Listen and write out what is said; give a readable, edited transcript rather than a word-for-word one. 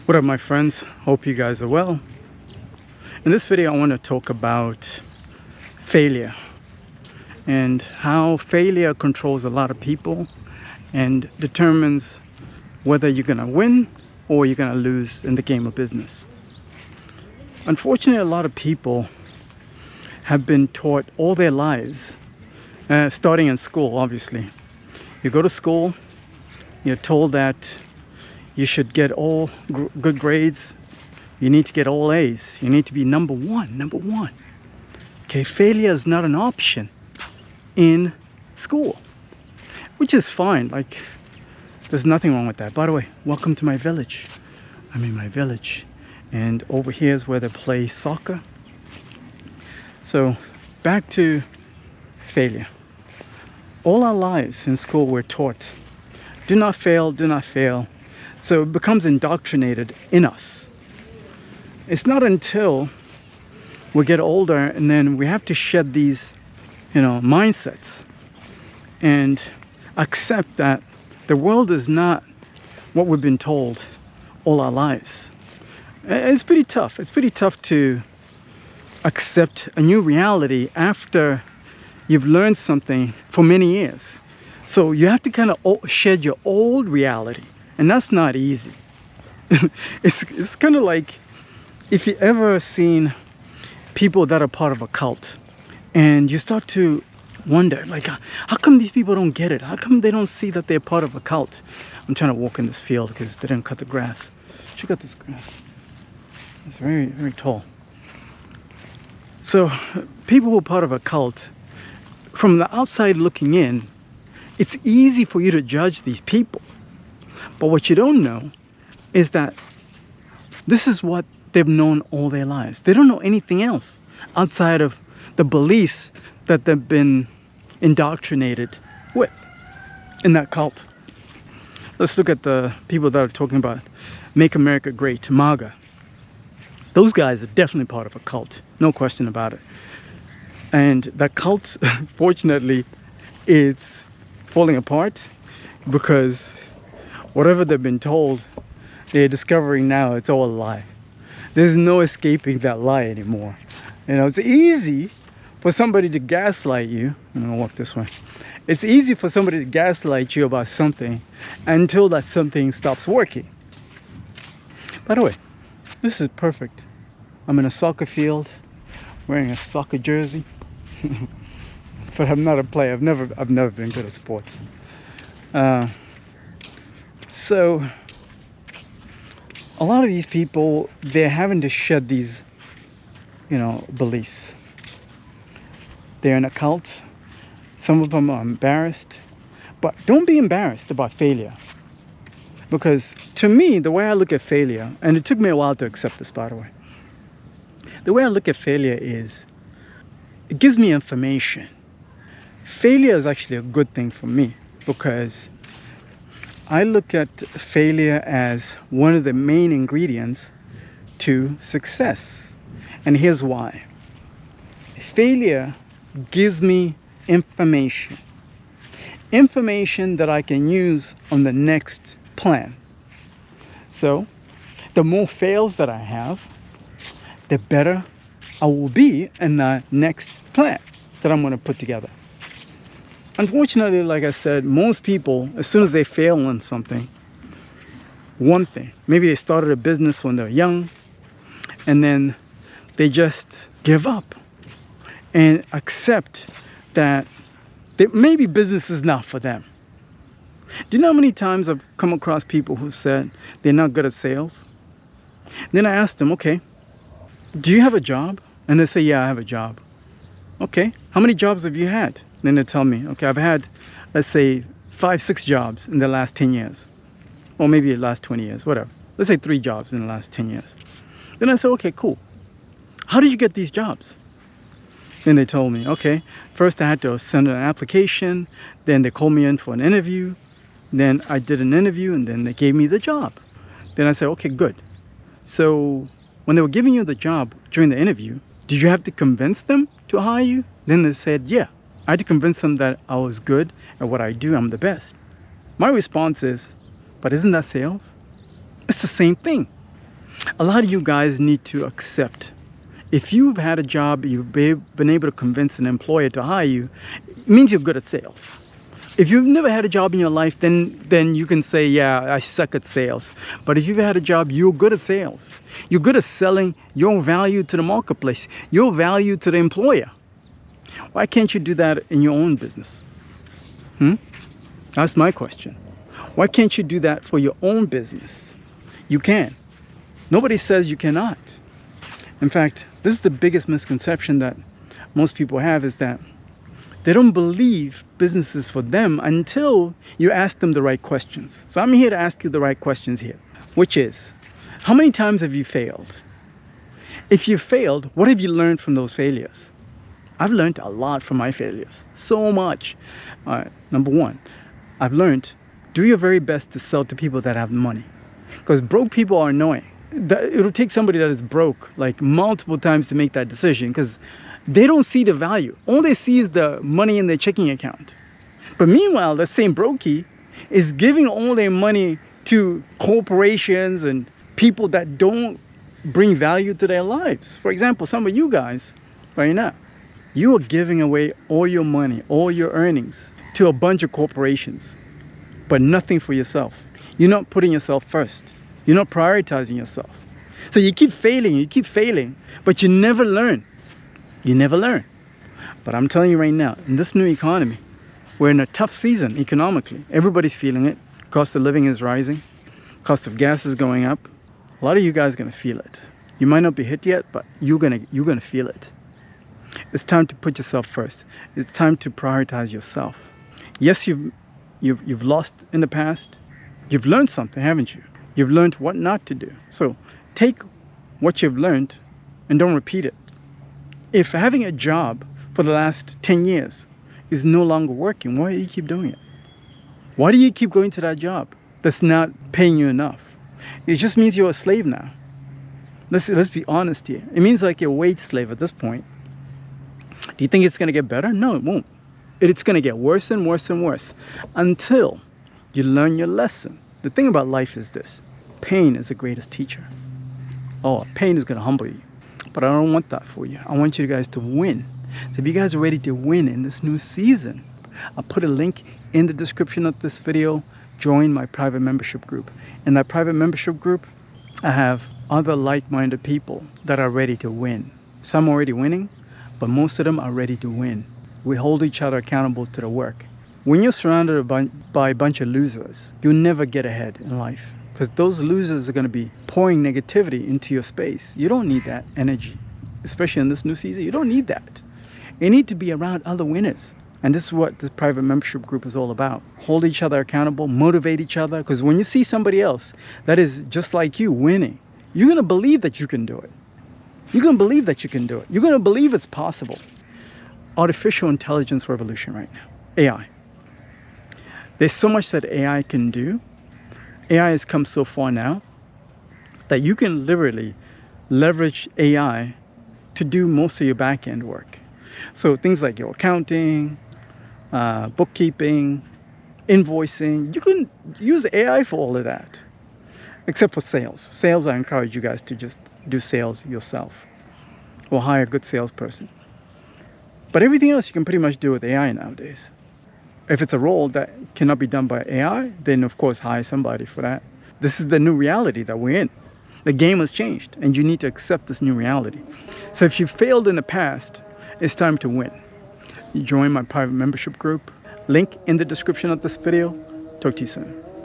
What up, my friends? Hope you guys are well. In this video I want to talk about failure and how failure controls a lot of people and determines whether you're gonna win or you're gonna lose in the game of business. Unfortunately, a lot of people have been taught all their lives, starting in school. Obviously, you go to school, you're told that you should get all good grades, you need to get all A's, you need to be number one. Okay, failure is not an option in school, which is fine. Like, there's nothing wrong with that. By the way, welcome to my village. I'm in my village, and over here is where they play soccer. So back to failure. All our lives in school we're taught, do not fail, do not fail. So it becomes indoctrinated in us. It's not until we get older and then we have to shed these, mindsets and accept that the world is not what we've been told all our lives. It's pretty tough. It's pretty tough to accept a new reality after you've learned something for many years. So you have to kind of shed your old reality. And that's not easy. It's kind of like if you ever seen people that are part of a cult and you start to wonder, like, how come these people don't get it? How come they don't see that they're part of a cult? I'm trying to walk in this field because they didn't cut the grass. Check out this grass. It's very, very tall. So people who are part of a cult, from the outside looking in, it's easy for you to judge these people. But what you don't know is that this is what they've known all their lives. They don't know anything else outside of the beliefs that they've been indoctrinated with in that cult. Let's look at the people that are talking about Make America Great, MAGA. Those guys are definitely part of a cult, no question about it. And that cult, fortunately, it's falling apart because whatever they've been told, they're discovering now it's all a lie. There's no escaping that lie anymore. It's easy for somebody to gaslight you. I'm gonna walk this way. It's easy for somebody to gaslight you about something until that something stops working. By the way, this is perfect. I'm in a soccer field wearing a soccer jersey. But I'm not a player. I've never been good at sports. So a lot of these people, they're having to shed these, beliefs. They're in a cult. Some of them are embarrassed. But don't be embarrassed about failure. Because to me, the way I look at failure, and it took me a while to accept this, by the way. The way I look at failure is, it gives me information. Failure is actually a good thing for me because I look at failure as one of the main ingredients to success. And here's why. Failure gives me information. Information that I can use on the next plan. So, the more fails that I have, the better I will be in the next plan that I'm going to put together. Unfortunately, like I said, most people, as soon as they fail on something, one thing, maybe they started a business when they're young, and then they just give up and accept that maybe business is not for them. Do you know how many times I've come across people who said they're not good at sales? Then I asked them, okay, do you have a job? And they say, yeah, I have a job. Okay, how many jobs have you had? Then they tell me, okay, I've had, let's say, 5-6 jobs in the last 10 years. Or maybe the last 20 years, whatever. Let's say 3 jobs in the last 10 years. Then I said, okay, cool. How did you get these jobs? Then they told me, okay, first I had to send an application. Then they called me in for an interview. Then I did an interview, and then they gave me the job. Then I said, okay, good. So when they were giving you the job during the interview, did you have to convince them to hire you? Then they said, yeah. I had to convince them that I was good at what I do. I'm the best. My response is, but isn't that sales? It's the same thing. A lot of you guys need to accept, if you've had a job, you've been able to convince an employer to hire you, it means you're good at sales. If you've never had a job in your life, then you can say, yeah, I suck at sales. But if you've had a job, you're good at sales. You're good at selling your value to the marketplace, your value to the employer. Why can't you do that in your own business? That's my question. Why can't you do that for your own business? You can. Nobody says you cannot. In fact, this is the biggest misconception that most people have, is that they don't believe business is for them until you ask them the right questions. So I'm here to ask you the right questions here, which is, how many times have you failed? If you failed, what have you learned from those failures? I've learned a lot from my failures, so much. All right, number one, I've learned, do your very best to sell to people that have money, because broke people are annoying. It'll take somebody that is broke like multiple times to make that decision, because they don't see the value. All they see is the money in their checking account. But meanwhile, the same brokey is giving all their money to corporations and people that don't bring value to their lives. For example, some of you guys right now, you are giving away all your money, all your earnings to a bunch of corporations, but nothing for yourself. You're not putting yourself first. You're not prioritizing yourself. So you keep failing, but you never learn. You never learn. But I'm telling you right now, in this new economy, we're in a tough season economically. Everybody's feeling it. Cost of living is rising. Cost of gas is going up. A lot of you guys are going to feel it. You might not be hit yet, but you're gonna feel it. It's time to put yourself first. It's time to prioritize yourself. Yes, you've lost in the past. You've learned something, haven't you? You've learned what not to do. So take what you've learned and don't repeat it. If having a job for the last 10 years is no longer working, why do you keep doing it? Why do you keep going to that job that's not paying you enough? It just means you're a slave now. Let's be honest here. It means like you're a wage slave at this point. Do you think it's going to get better? No, it won't. It's going to get worse and worse and worse until you learn your lesson. The thing about life is this: pain is the greatest teacher. Oh, pain is going to humble you. But I don't want that for you. I want you guys to win. So if you guys are ready to win in this new season, I'll put a link in the description of this video. Join my private membership group. In that private membership group, I have other like-minded people that are ready to win. Some are already winning, but most of them are ready to win. We hold each other accountable to the work. When you're surrounded by a bunch of losers, you'll never get ahead in life, because those losers are going to be pouring negativity into your space. You don't need that energy, especially in this new season. You don't need that. You need to be around other winners. And this is what this private membership group is all about. Hold each other accountable, motivate each other, because when you see somebody else that is just like you winning, you're going to believe that you can do it. You're going to believe that you can do it. You're going to believe it's possible. Artificial intelligence revolution right now. AI. There's so much that AI can do. AI has come so far now that you can literally leverage AI to do most of your back-end work. So things like your accounting, bookkeeping, invoicing, you can use AI for all of that, except for sales. Sales, I encourage you guys to just do sales yourself or hire a good salesperson. But everything else you can pretty much do with AI nowadays. If it's a role that cannot be done by AI, then of course hire somebody for that. This is the new reality that we're in. The game has changed and you need to accept this new reality. So if you failed in the past, it's time to win. You join my private membership group. Link in the description of this video. Talk to you soon.